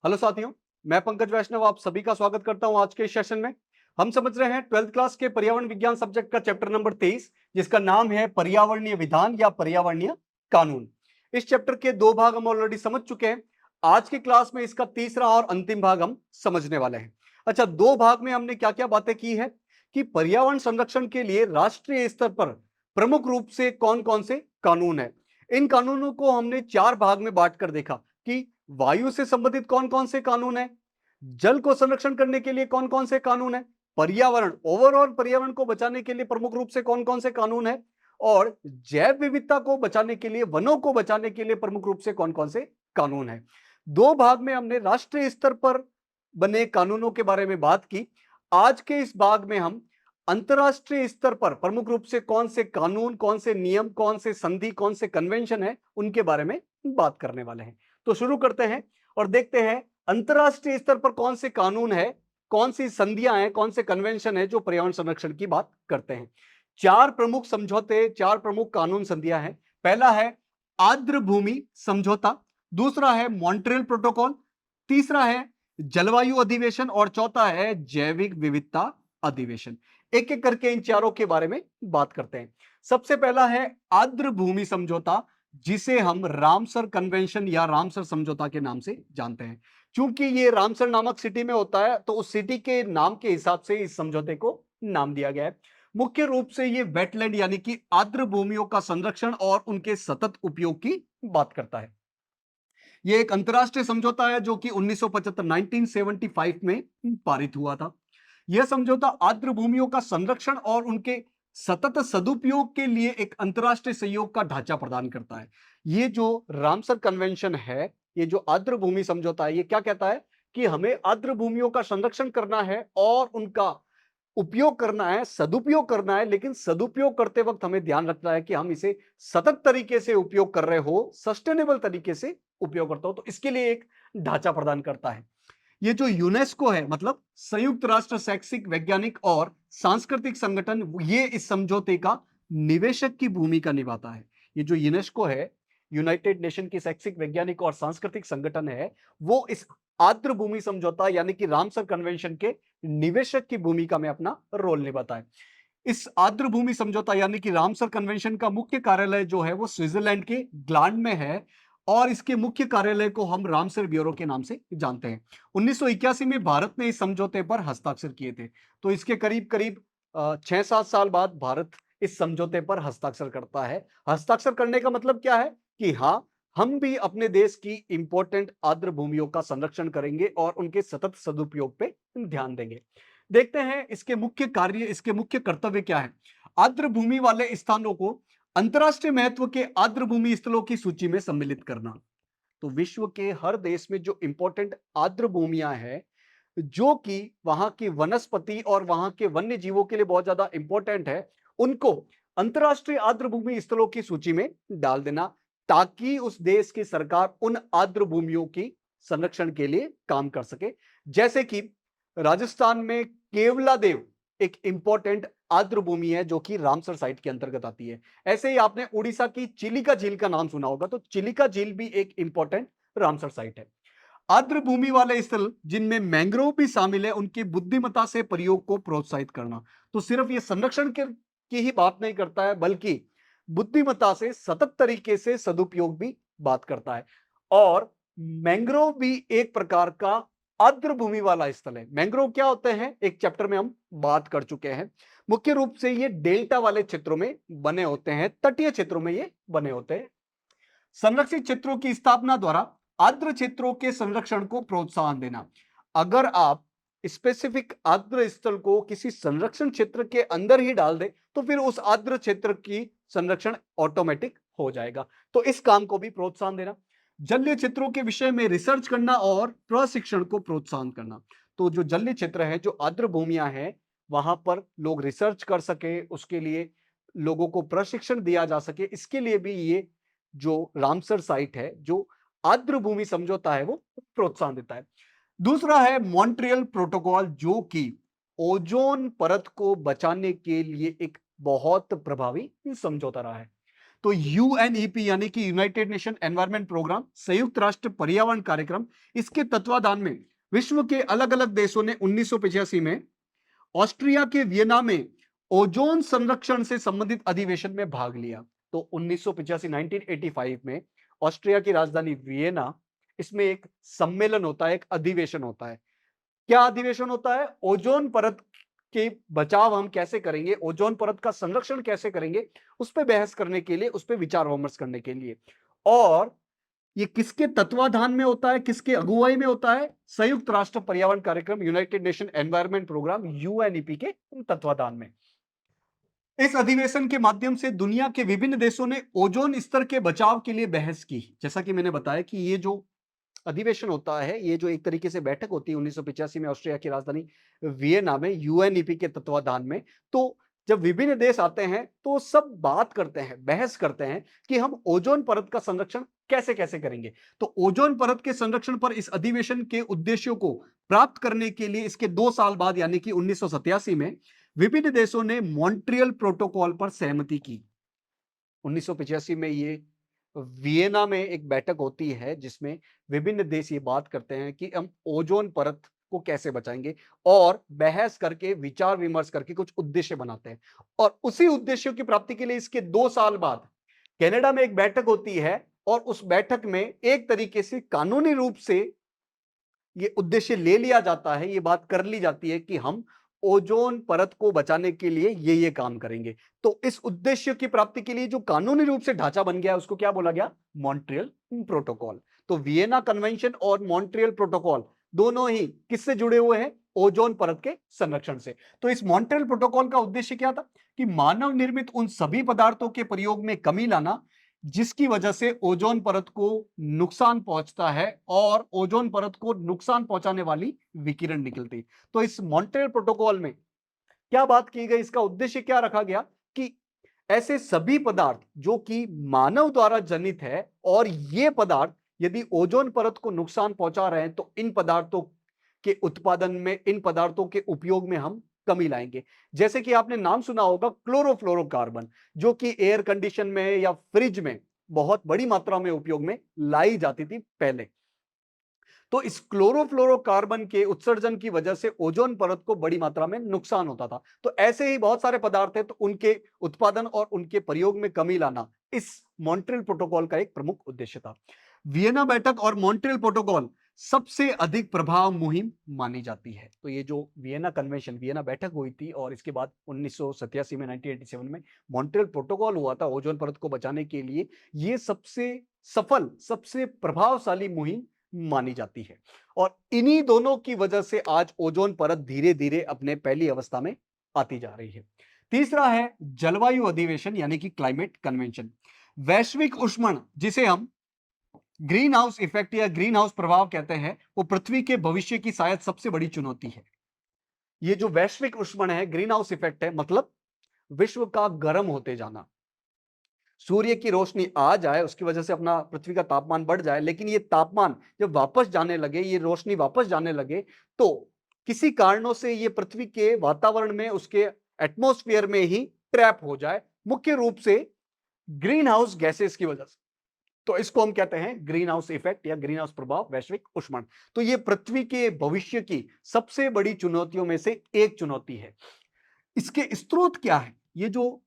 Hello साथियों, मैं पंकज वैष्णव आप सभी का स्वागत करता हूं। आज के इस सेशन में हम समझ रहे हैं 12th क्लास के पर्यावरण विज्ञान सब्जेक्ट का चैप्टर नंबर 23, जिसका नाम है पर्यावरणीय विधान या पर्यावरणीय कानून। इस चैप्टर के दो भाग हम ऑलरेडी समझ चुके हैं। आज की क्लास में इसका तीसरा और अंतिम भाग हम समझने वाले हैं। अच्छा, दो भाग में हमने क्या क्या बातें की है कि पर्यावरण संरक्षण के लिए राष्ट्रीय स्तर पर प्रमुख रूप से कौन कौन से कानून है। इन कानूनों को हमने चार भाग में बांटकर देखा कि वायु से संबंधित कौन कौन से कानून है, जल को संरक्षण करने के लिए कौन कौन से कानून है, पर्यावरण ओवरऑल पर्यावरण को बचाने के लिए प्रमुख रूप से कौन कौन से कानून है, और जैव विविधता को बचाने के लिए, वनों को बचाने के लिए प्रमुख रूप से कौन कौन से कानून है। दो भाग में हमने राष्ट्रीय स्तर पर बने कानूनों के बारे में बात की। आज के इस भाग में हम अंतरराष्ट्रीय स्तर पर प्रमुख रूप से कौन से कानून, कौन से नियम, कौन से संधि, कौन से कन्वेंशन है, उनके बारे में बात करने वाले हैं। तो शुरू करते हैं और देखते हैं अंतरराष्ट्रीय स्तर पर कौन से कानून है, कौन सी संधियां हैं, कौन से कन्वेंशन है जो पर्यावरण संरक्षण की बात करते हैं। चार प्रमुख समझौते, चार प्रमुख कानून संधियां हैं। पहला है आर्द्र भूमि समझौता, दूसरा है मॉन्ट्रियल प्रोटोकॉल, तीसरा है जलवायु अधिवेशन और चौथा है जैविक विविधता अधिवेशन। एक एक करके इन चारों के बारे में बात करते हैं। सबसे पहला है आर्द्र भूमि समझौता, जिसे हम रामसर कन्वेंशन या रामसर समझौता के नाम से जानते हैं। चूंकि ये रामसर नामक सिटी में होता है, तो उस सिटी के नाम के हिसाब से इस समझौते को नाम दिया गया है। मुख्य रूप से ये वेटलैंड यानी कि आर्द्र भूमियों का संरक्षण और उनके सतत उपयोग की बात करता है। यह एक अंतरराष्ट्रीय समझौता है जो कि 1975 1975 में पारित हुआ था। यह समझौता आर्द्र भूमियों का संरक्षण और उनके सतत सदुपयोग के लिए एक अंतरराष्ट्रीय सहयोग का ढांचा प्रदान करता है। ये जो रामसर कन्वेंशन है, ये जो आर्द्र भूमि समझौता है, ये क्या कहता है कि हमें आर्द्र भूमियों का संरक्षण करना है और उनका उपयोग करना है, सदुपयोग करना है, लेकिन सदुपयोग करते वक्त हमें ध्यान रखना है कि हम इसे सतत तरीके से उपयोग कर रहे हो, सस्टेनेबल तरीके से उपयोग करता हो। तो इसके लिए एक ढांचा प्रदान करता है। ये जो यूनेस्को है, मतलब संयुक्त राष्ट्र शैक्षिक, वैज्ञानिक और सांस्कृतिक संगठन, ये इस समझौते का निवेशक की भूमिका निभाता है। ये जो यूनेस्को है, यूनाइटेड नेशन की शैक्षिक, वैज्ञानिक और सांस्कृतिक संगठन है, वो इस आर्द्र भूमि समझौता यानी कि रामसर कन्वेंशन के निवेशक की भूमिका में अपना रोल निभाता है। इस आर्द्र भूमि समझौता यानी कि रामसर कन्वेंशन का मुख्य कार्यालय जो है वो स्विट्जरलैंड के ग्लांड में है और इसके मुख्य कार्यालय को हम रामसर ब्यूरो के नाम से जानते हैं। 1981 में भारत ने इस समझौते पर हस्ताक्षर किए थे। तो इसके करीब करीब 6-7 साल बाद भारत इस समझौते पर हस्ताक्षर करता है। हस्ताक्षर करने का मतलब क्या है कि हाँ, हम भी अपने देश की इंपॉर्टेंट आर्द्र भूमियों का संरक्षण करेंगे और उनके सतत सदुपयोग पे ध्यान देंगे। देखते हैं इसके मुख्य कार्य, इसके मुख्य कर्तव्य क्या है। आर्द्र भूमि वाले स्थानों को अंतरराष्ट्रीय महत्व के आर्द्र भूमि स्थलों की सूची में सम्मिलित करना। तो विश्व के हर देश में जो इंपॉर्टेंट आर्द्र भूमियां हैं, जो कि वहां की वनस्पति और वहां के वन्य जीवों के लिए बहुत ज्यादा इंपॉर्टेंट है, उनको अंतरराष्ट्रीय आर्द्र भूमि स्थलों की सूची में डाल देना, ताकि उस देश की सरकार उन आर्द्र भूमियों की संरक्षण के लिए काम कर सके। जैसे कि राजस्थान में केवलादेव एक इंपॉर्टेंट आर्द्र भूमि है जो कि रामसर साइट के अंतर्गत आती है। ऐसे ही आपने उड़ीसा की चिलिका झील का नाम सुना होगा, तो चिलिका झील भी एक इंपॉर्टेंट रामसर साइट है। आर्द्र भूमि वाले स्थल जिनमें मैंग्रोव भी शामिल है, उनकी बुद्धिमत्ता से प्रयोग को प्रोत्साहित करना। तो सिर्फ ये संरक्षण की ही बात नहीं करता है, बल्कि बुद्धिमत्ता से सतत तरीके से सदुपयोग भी बात करता है। और मैंग्रोव भी एक प्रकार का आर्द्र भूमि वाला स्थल है। मैंग्रोव क्या होते हैं, एक चैप्टर में हम बात कर चुके हैं। मुख्य रूप से ये डेल्टा वाले क्षेत्रों में बने होते हैं, तटीय क्षेत्रों में ये बने होते हैं। संरक्षित क्षेत्रों की स्थापना द्वारा आर्द्र क्षेत्रों के संरक्षण को प्रोत्साहन देना। अगर आप स्पेसिफिक आर्द्र स्थल को किसी संरक्षण क्षेत्र के अंदर ही डाल दे, तो फिर उस आर्द्र क्षेत्र की संरक्षण ऑटोमेटिक हो जाएगा। तो इस काम को भी प्रोत्साहन देना। जलीय क्षेत्रों के विषय में रिसर्च करना और प्रशिक्षण को प्रोत्साहन करना। तो जो जलीय क्षेत्र है, जो आर्द्र भूमियां हैं, वहां पर लोग रिसर्च कर सके, उसके लिए लोगों को प्रशिक्षण दिया जा सके, इसके लिए भी ये जो रामसर साइट है, जो आर्द्र भूमि समझौता है, वो प्रोत्साहन देता है। दूसरा है मॉन्ट्रियल प्रोटोकॉल, जो कि ओजोन परत को बचाने के लिए एक बहुत प्रभावी समझौता रहा है। तो यूएनईपी यानी कि यूनाइटेड नेशन एनवायरनमेंट प्रोग्राम, संयुक्त राष्ट्र पर्यावरण कार्यक्रम, इसके तत्वाधान में विश्व के अलग अलग देशों ने 1985 में ऑस्ट्रिया के वियना में ओजोन संरक्षण से संबंधित अधिवेशन में भाग लिया। तो 1985 1985 में ऑस्ट्रिया की राजधानी वियना, इसमें एक सम्मेलन होता है, एक अधिवेशन होता है। क्या अधिवेशन होता है? ओजोन परत के बचाव हम कैसे करेंगे, ओजोन परत का संरक्षण कैसे करेंगे, उस पर बहस करने के लिए, उस पर विचार विमर्श करने के लिए। और ये किसके तत्वाधान में होता है, किसके अगुवाई में होता है? संयुक्त राष्ट्र पर्यावरण कार्यक्रम, united nation environment programme, UNEP के तत्वाधान में। इस अधिवेशन के माध्यम से दुनिया के विभिन्न देशों ने ओजोन स्तर के बचाव के लिए बहस की। जैसा कि मैंने बताया कि ये जो अधिवेशन होता है, ये जो एक तरीके से बैठक होती है 1985 में ऑस्ट्रिया की राजधानी वियना में यूएनईपी के तत्वाधान में, तो जब विभिन्न देश आते हैं तो सब बात करते हैं, बहस करते हैं कि हम ओजोन परत का संरक्षण कैसे कैसे करेंगे। तो ओजोन परत के संरक्षण पर इस अधिवेशन के उद्देश्यों को प्राप्त करने के लिए इसके 2 साल बाद यानी कि 1987 में विभिन्न देशों ने मॉन्ट्रियल प्रोटोकॉल पर सहमति की। 1985 में ये वियना में एक बैठक होती है जिसमें विभिन्न देश ये बात करते हैं कि हम ओजोन परत को कैसे बचाएंगे, और बहस करके, विचार विमर्श करके कुछ उद्देश्य बनाते हैं। और उसी उद्देश्यों की प्राप्ति के लिए इसके 2 साल बाद कनाडा में एक बैठक होती है, और उस बैठक में एक तरीके से कानूनी रूप से ये उद्देश्य ले लिया जाता है, ये बात कर ली जाती है कि हम ओजोन परत को बचाने के लिए ये काम करेंगे। तो इस उद्देश्य की प्राप्ति के लिए जो कानूनी रूप से ढांचा बन गया उसको क्या बोला गया? Montreal protocol. तो वियना कन्वेंशन और मॉन्ट्रियल प्रोटोकॉल दोनों ही किससे जुड़े हुए हैं? ओजोन परत के संरक्षण से। तो इस मॉन्ट्रियल प्रोटोकॉल का उद्देश्य क्या था? कि मानव निर्मित उन सभी पदार्थों के प्रयोग में कमी लाना जिसकी वजह से ओजोन परत को नुकसान पहुंचता है, और ओजोन परत को नुकसान पहुंचाने वाली विकिरण निकलती। तो इस मॉन्ट्रियल प्रोटोकॉल में क्या बात की गई, इसका उद्देश्य क्या रखा गया कि ऐसे सभी पदार्थ जो कि मानव द्वारा जनित है, और ये पदार्थ यदि ओजोन परत को नुकसान पहुंचा रहे हैं, तो इन पदार्थों के उत्पादन में, इन पदार्थों के उपयोग में हम कमी लाएंगे। जैसे कि आपने नाम सुना होगा क्लोरोफ्लोरोकार्बन, जो कि एयर कंडीशन में या फ्रिज में बहुत बड़ी मात्रा में उपयोग में लाई जाती थी पहले। तो इस क्लोरोफ्लोरोकार्बन के उत्सर्जन की वजह से ओजोन परत को बड़ी मात्रा में नुकसान होता था। तो ऐसे ही बहुत सारे पदार्थ हैं, तो उनके उत्पादन और उनके प्रयोग में कमी लाना इस मॉन्ट्रियल प्रोटोकॉल का एक प्रमुख उद्देश्य था। वियना बैठक और मॉन्ट्रियल प्रोटोकॉल सबसे अधिक प्रभाव मुहिम मानी जाती है। तो ये जो वियना कन्वेंशन, वियना बैठक हुई थी, और इसके बाद 1987 में 1987 में मॉन्ट्रियल प्रोटोकॉल हुआ था ओजोन परत को बचाने के लिए, ये सबसे सफल, सबसे प्रभावशाली मुहिम मानी जाती है। और इन्हीं दोनों की वजह से आज ओजोन परत धीरे धीरे अपने पहली अवस्था में आती जा रही है। तीसरा है जलवायु अधिवेशन यानी कि क्लाइमेट कन्वेंशन। वैश्विक ऊष्मन, जिसे हम ग्रीन हाउस इफेक्ट या ग्रीन हाउस प्रभाव कहते हैं, वो पृथ्वी के भविष्य की शायद सबसे बड़ी चुनौती है। ये जो वैश्विक ऊष्मन है, ग्रीन हाउस इफेक्ट है, मतलब विश्व का गर्म होते जाना। सूर्य की रोशनी आ जाए, उसकी वजह से अपना पृथ्वी का तापमान बढ़ जाए, लेकिन ये तापमान जब वापस जाने लगे, ये रोशनी वापस जाने लगे, तो किसी कारणों से ये पृथ्वी के वातावरण में, उसके एटमॉस्फेयर में ही ट्रैप हो जाए, मुख्य रूप से ग्रीन हाउस गैसेस की वजह से। तो इसको हम कहते हैं ग्रीन हाउस इफेक्ट या ग्रीन हाउस प्रभाव, वैश्विक ऊष्मन। तो ये पृथ्वी के भविष्य की सबसे बड़ी चुनौतियों में से एक चुनौती है। इसके स्रोत क्या है? ये जो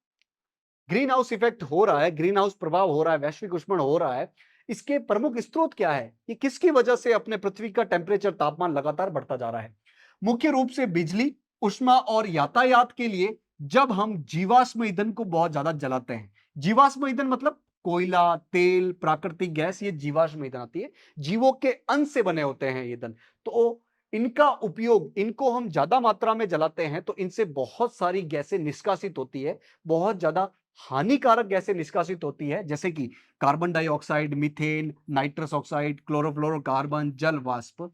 ग्रीन हाउस इफेक्ट हो रहा है, ग्रीन हाउस प्रभाव हो रहा है, वैश्विक ऊष्मन हो रहा है, इसके प्रमुख स्रोत क्या है? ये किसकी वजह से अपने पृथ्वी का टेम्परेचर, तापमान लगातार बढ़ता जा रहा है? मुख्य रूप से बिजली, ऊष्मा और यातायात के लिए जब हम जीवाश्म ईंधन को बहुत ज्यादा जलाते हैं। जीवाश्म ईंधन मतलब कोयला, तेल, प्राकृतिक गैस, ये जीवाश्म ईंधन आती है। जीवों के अंश से बने होते हैं ईंधन। तो इनका उपयोग, इनको हम ज्यादा मात्रा में जलाते हैं तो इनसे बहुत सारी गैसें निष्कासित होती है, बहुत ज्यादा हानिकारक गैसें निष्कासित होती है, जैसे कि carbon dioxide, methane, nitrous oxide, chlorofluorocarbon, जल वाष्प।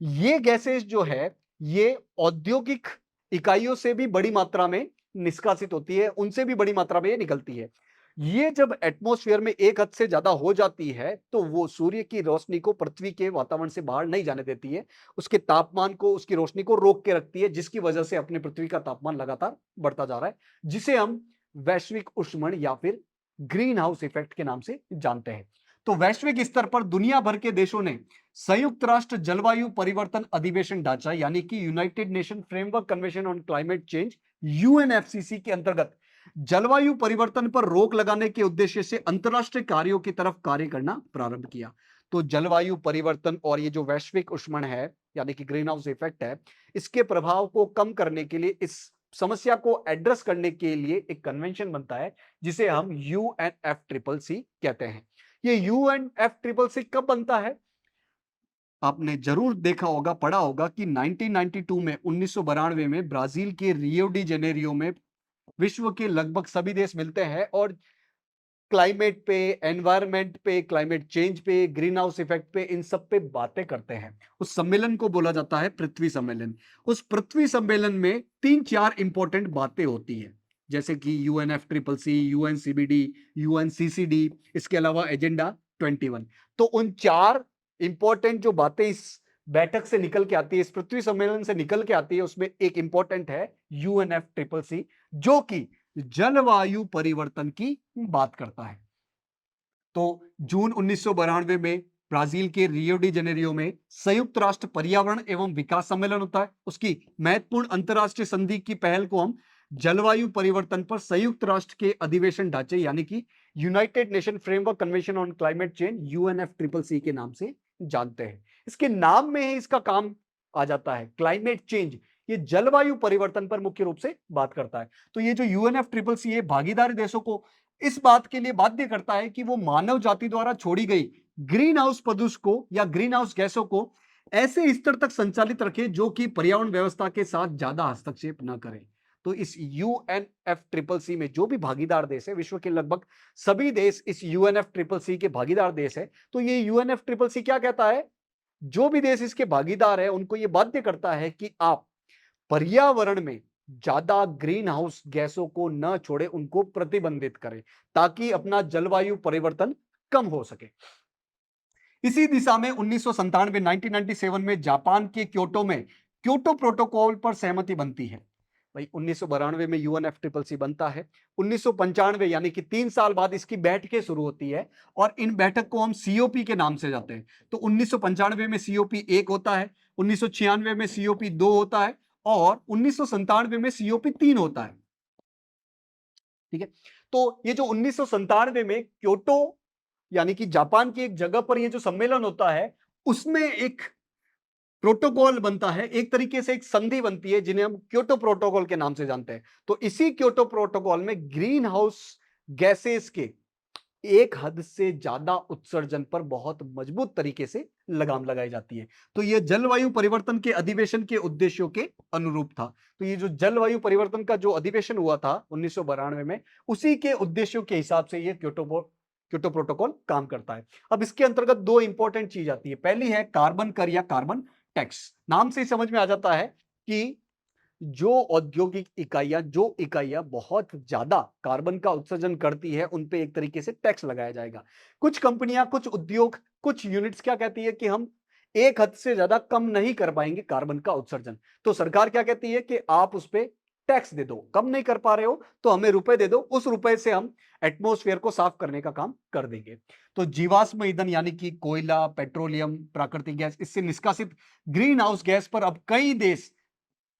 ये गैसेस जो है, ये औद्योगिक इकाइयों से भी बड़ी मात्रा में निष्कासित होती है, उनसे भी बड़ी मात्रा में ये निकलती है। ये जब एटमॉस्फेयर में एक हद से ज्यादा हो जाती है, तो वो सूर्य की रोशनी को पृथ्वी के वातावरण से बाहर नहीं जाने देती है, उसके तापमान को, उसकी रोशनी को रोक के रखती है, जिसकी वजह से अपने पृथ्वी का तापमान लगातार बढ़ता जा रहा है, जिसे हम वैश्विक ऊष्मन या फिर ग्रीन हाउस इफेक्ट के नाम से जानते हैं। तो वैश्विक स्तर पर दुनिया भर के देशों ने संयुक्त राष्ट्र जलवायु परिवर्तन अधिवेशन ढांचा यानी कि United nation framework convention on climate change UNFCCC के अंतर्गत जलवायु परिवर्तन पर रोक लगाने के उद्देश्य से अंतरराष्ट्रीय कार्यों की तरफ कार्य करना प्रारंभ किया। तो जलवायु परिवर्तन और ये जो वैश्विक उष्मण है यानी कि ग्रीन हाउस इफेक्ट है, इसके प्रभाव को कम करने के लिए, इस समस्या को एड्रेस करने के लिए एक कन्वेंशन बनता है जिसे हम यूएनएफसीसीसी कहते हैं। ये यूएनएफसीसीसी कब बनता है? आपने जरूर देखा होगा, पढ़ा होगा कि 1992 में 1992 में ब्राजील के रियो डी जेनेरियो में विश्व के लगभग सभी देश मिलते हैं और क्लाइमेट पे, एनवायरनमेंट पे, क्लाइमेट चेंज पे, ग्रीन हाउस इफेक्ट पे, इन सब पे बातें करते हैं। उस सम्मेलन को बोला जाता है पृथ्वी सम्मेलन। उस पृथ्वी सम्मेलन में 3-4 इंपॉर्टेंट बातें होती हैं, जैसे कि यूएनएफसीसीसी, यूएनसीबीडी, यूएनसीसीडी, इसके अलावा एजेंडा 21। तो उन 4 इंपॉर्टेंट जो बातें इस बैठक से निकल के आती है, इस पृथ्वी सम्मेलन से निकल के आती है, उसमें एक इंपॉर्टेंट है यूएनएफसीसीसी, जो कि जलवायु परिवर्तन की बात करता है। तो जून 1992 में ब्राजील के रियो डी जेनेरियो में संयुक्त राष्ट्र पर्यावरण एवं विकास सम्मेलन होता है। उसकी महत्वपूर्ण अंतरराष्ट्रीय संधि की पहल को हम जलवायु परिवर्तन पर संयुक्त राष्ट्र के अधिवेशन ढांचे यानी कि United nation framework convention on climate change UNFCCC के नाम से जानते हैं। इसके नाम में ही इसका काम आ जाता है, क्लाइमेट चेंज। ये जलवायु परिवर्तन पर मुख्य रूप से बात करता है। तो ये जो यूएनएफसीसीसी है, भागीदारी देशों को इस बात के लिए बाध्य करता है कि वो मानव जाति द्वारा छोड़ी गई ग्रीन हाउस प्रदूषक को या ग्रीन हाउस गैसों को ऐसे स्तर तक संचालित रखे जो कि पर्यावरण व्यवस्था के साथ ज्यादा हस्तक्षेप न करे। तो इस यूएनएफसीसीसी में जो भी भागीदार देश है, विश्व के लगभग सभी देश इस यूएनएफसीसीसी के भागीदार देश है। तो ये यूएनएफसीसीसी क्या कहता है? जो भी देश इसके भागीदार है उनको ये बाध्य करता है कि आप पर्यावरण में ज्यादा ग्रीन हाउस गैसों को न छोड़े, उनको प्रतिबंधित करें ताकि अपना जलवायु परिवर्तन कम हो सके। इसी दिशा में 1997 में जापान के क्योटो में क्योटो प्रोटोकॉल पर सहमति बनती है। भाई 1992 में यूएनएफसीसीसी बनता है। 1995 यानी कि 3 साल बाद इसकी बैठकें शुरू होती है और इन बैठक को हम सीओपी के नाम से जाते हैं। तो 1995 में सीओपी 1 होता है, 1996 में सीओपी 2 होता है और 1997 में सीओपी 3 होता है। ठीक है। तो ये जो 1997 में क्योटो यानी कि जापान की एक जगह पर ये जो सम्मेलन होता है, उसमें एक प्रोटोकॉल बनता है, एक तरीके से एक संधि बनती है जिन्हें हम क्योटो प्रोटोकॉल के नाम से जानते हैं। तो इसी क्योटो प्रोटोकॉल में ग्रीन हाउस गैसेस के एक हद से ज्यादा उत्सर्जन पर बहुत मजबूत तरीके से लगाम लगाई जाती है। तो यह जलवायु परिवर्तन के अधिवेशन के उद्देश्यों के अनुरूप था। तो ये जो जलवायु परिवर्तन का जो अधिवेशन हुआ था 1992 में, उसी के उद्देश्यों के हिसाब से यह क्योटो प्रोटोकॉल काम करता है। अब इसके अंतर्गत 2 इंपॉर्टेंट चीज आती है। पहली है कार्बन कर या कार्बन टैक्स। नाम से ही समझ में आ जाता है कि जो औद्योगिक इकाइयां, जो इकाइयां बहुत ज्यादा कार्बन का उत्सर्जन करती है, उन पे एक तरीके से टैक्स लगाया जाएगा। कुछ कंपनियां, कुछ उद्योग, कुछ यूनिट्स क्या कहती है कि हम एक हद से ज्यादा कम नहीं कर पाएंगे कार्बन का उत्सर्जन। तो सरकार क्या कहती है कि आप उस पर टैक्स दे दो, कम नहीं कर पा रहे हो तो हमें रुपए दे दो, उस रुपए से हम एटमॉस्फेयर को साफ करने का काम कर देंगे। तो जीवाश्म ईंधन यानी कि कोयला, पेट्रोलियम, प्राकृतिक गैस, इससे निष्कासित ग्रीन हाउस गैस पर अब कई देश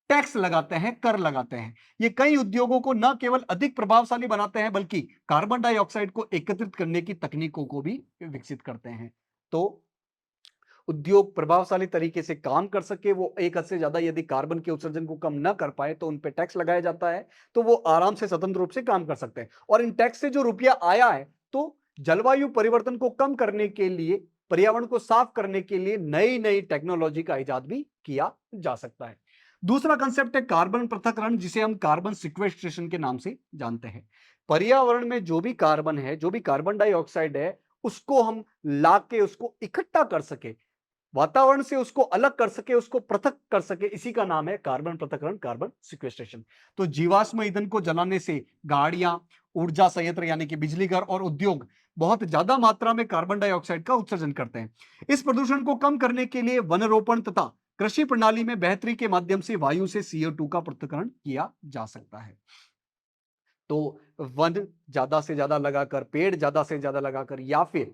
टैक्स लगाते हैं, कर लगाते हैं। ये कई उद्योगों को न केवल अधिक प्रभावशाली बनाते हैं बल्कि कार्बन डाइऑक्साइड को एकत्रित करने की तकनीकों को भी विकसित करते हैं। तो उद्योग प्रभावशाली तरीके से काम कर सके, वो एक हद से ज्यादा यदि कार्बन के उत्सर्जन को कम न कर पाए तो उन पे टैक्स लगाया जाता है, तो वो आराम से स्वतंत्र रूप से काम कर सकते हैं। और इन टैक्स से जो रुपया आया है, तो जलवायु परिवर्तन को कम करने के लिए, पर्यावरण को साफ करने के लिए नई नई टेक्नोलॉजी का इजाद भी किया जा सकता है। दूसरा कंसेप्ट है कार्बन पृथक्करण, जिसे हम कार्बन सिक्वेस्ट्रेशन के नाम से जानते हैं। पर्यावरण में जो भी कार्बन है, जो भी कार्बन डाइऑक्साइड है, उसको हम लाके उसको इकट्ठा कर सके, वातावरण से उसको अलग कर सके, उसको पृथक कर सके, इसी का नाम है कार्बन पृथक्करण, कार्बन सिक्वेस्ट्रेशन। तो जीवाश्म ईंधन को जलाने से गाड़ियां, ऊर्जा संयंत्र यानी कि बिजली घर और उद्योग बहुत ज्यादा मात्रा में कार्बन डाइऑक्साइड का उत्सर्जन करते हैं। इस प्रदूषण को कम करने के लिए वनरोपण तथा कृषि प्रणाली में बेहतरी के माध्यम से वायु से CO2 का पृथक्करण किया जा सकता है। तो वन ज्यादा से ज्यादा लगाकर, पेड़ ज्यादा से ज्यादा लगाकर, या फिर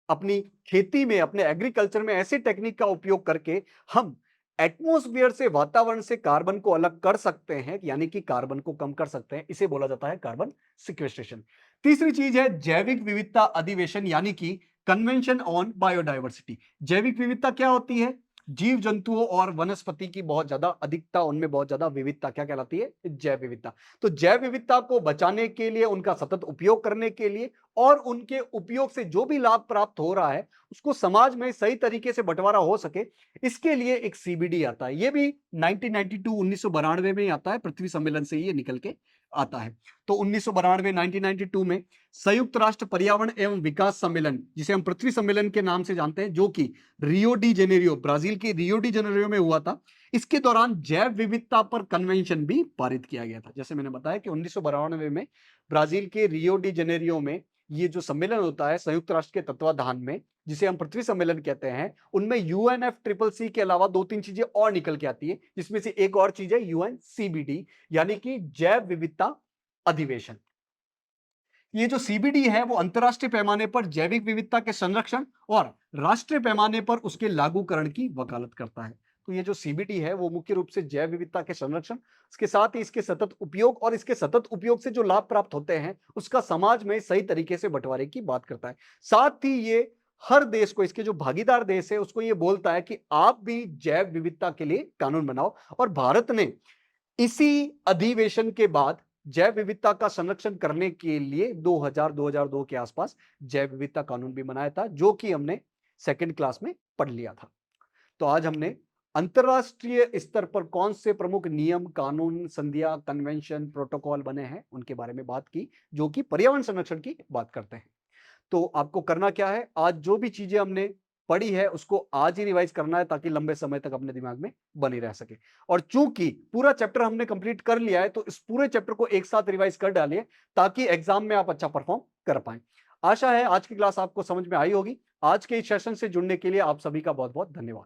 अपनी खेती में, अपने एग्रीकल्चर में ऐसे टेक्निक का उपयोग करके हम एटमॉस्फेयर से, वातावरण से कार्बन को अलग कर सकते हैं, यानी कि कार्बन को कम कर सकते हैं। इसे बोला जाता है कार्बन सिक्वेस्ट्रेशन। तीसरी चीज है जैविक विविधता अधिवेशन, यानी कि कन्वेंशन ऑन बायोडायवर्सिटी। जैविक विविधता क्या होती है? जीव जंतुओं और वनस्पति की बहुत ज्यादा अधिकता, उनमें बहुत ज्यादा विविधता, क्या कहलाती है? जैव विविधता। तो जैव विविधता को बचाने के लिए, उनका सतत उपयोग करने के लिए और उनके उपयोग से जो भी लाभ प्राप्त हो रहा है उसको समाज में सही तरीके से बंटवारा हो सके, इसके लिए एक सीबीडी आता है। ये भी 1992 में आता है, पृथ्वी सम्मेलन से ये निकल के आता है। तो 1992 में संयुक्त राष्ट्र पर्यावरण एवं विकास सम्मेलन, जिसे हम पृथ्वी सम्मेलन के नाम से जानते हैं, जो कि रियो डी जेनेरियो, ब्राजील के रियो डी जेनेरियो में हुआ था, इसके दौरान जैव विविधता पर कन्वेंशन भी पारित किया गया था। जैसे मैंने बताया कि 1992 में ब्राजील के रियो डी जेनेरियो में ये जो सम्मेलन होता है संयुक्त राष्ट्र के तत्वाधान में, जिसे हम पृथ्वी सम्मेलन कहते हैं, उनमें यूएनएफसीसीसी के अलावा 2-3 चीजें और निकल के आती है, जिसमें से एक और चीज है यूएनसीबीडी, यानी कि जैव विविधता अधिवेशन। ये जो सीबीडी है वो अंतरराष्ट्रीय पैमाने पर जैविक विविधता के संरक्षण और राष्ट्रीय पैमाने पर उसके लागूकरण की वकालत करता है। तो ये जो सीबीडी है वो मुख्य रूप से जैव विविधता के संरक्षण, इसके साथ ही इसके सतत उपयोग और इसके सतत उपयोग से जो लाभ प्राप्त होते हैं उसका समाज में सही तरीके से बंटवारे की बात करता है। साथ ही ये हर देश को, इसके जो भागीदार देश है उसको ये बोलता है कि आप भी जैव विविधता के लिए कानून बनाओ। और भारत ने इसी अधिवेशन के बाद जैव विविधता का संरक्षण करने के लिए 2002 के आसपास जैव विविधता कानून भी बनाया था, जो कि हमने सेकंड क्लास में पढ़ लिया था। तो आज हमने अंतरराष्ट्रीय स्तर पर कौन से प्रमुख नियम, कानून, संधियां, कन्वेंशन, प्रोटोकॉल बने हैं उनके बारे में बात की, जो कि पर्यावरण संरक्षण की बात करते हैं। तो आपको करना क्या है, आज जो भी चीजें हमने पढ़ी है उसको आज ही रिवाइज करना है, ताकि लंबे समय तक अपने दिमाग में बनी रह सके। और चूंकि पूरा चैप्टर हमने कंप्लीट कर लिया है, तो इस पूरे चैप्टर को एक साथ रिवाइज कर डालिए, ताकि एग्जाम में आप अच्छा परफॉर्म कर पाए। आशा है आज की क्लास आपको समझ में आई होगी। आज के इस सेशन से जुड़ने के लिए आप सभी का बहुत बहुत धन्यवाद।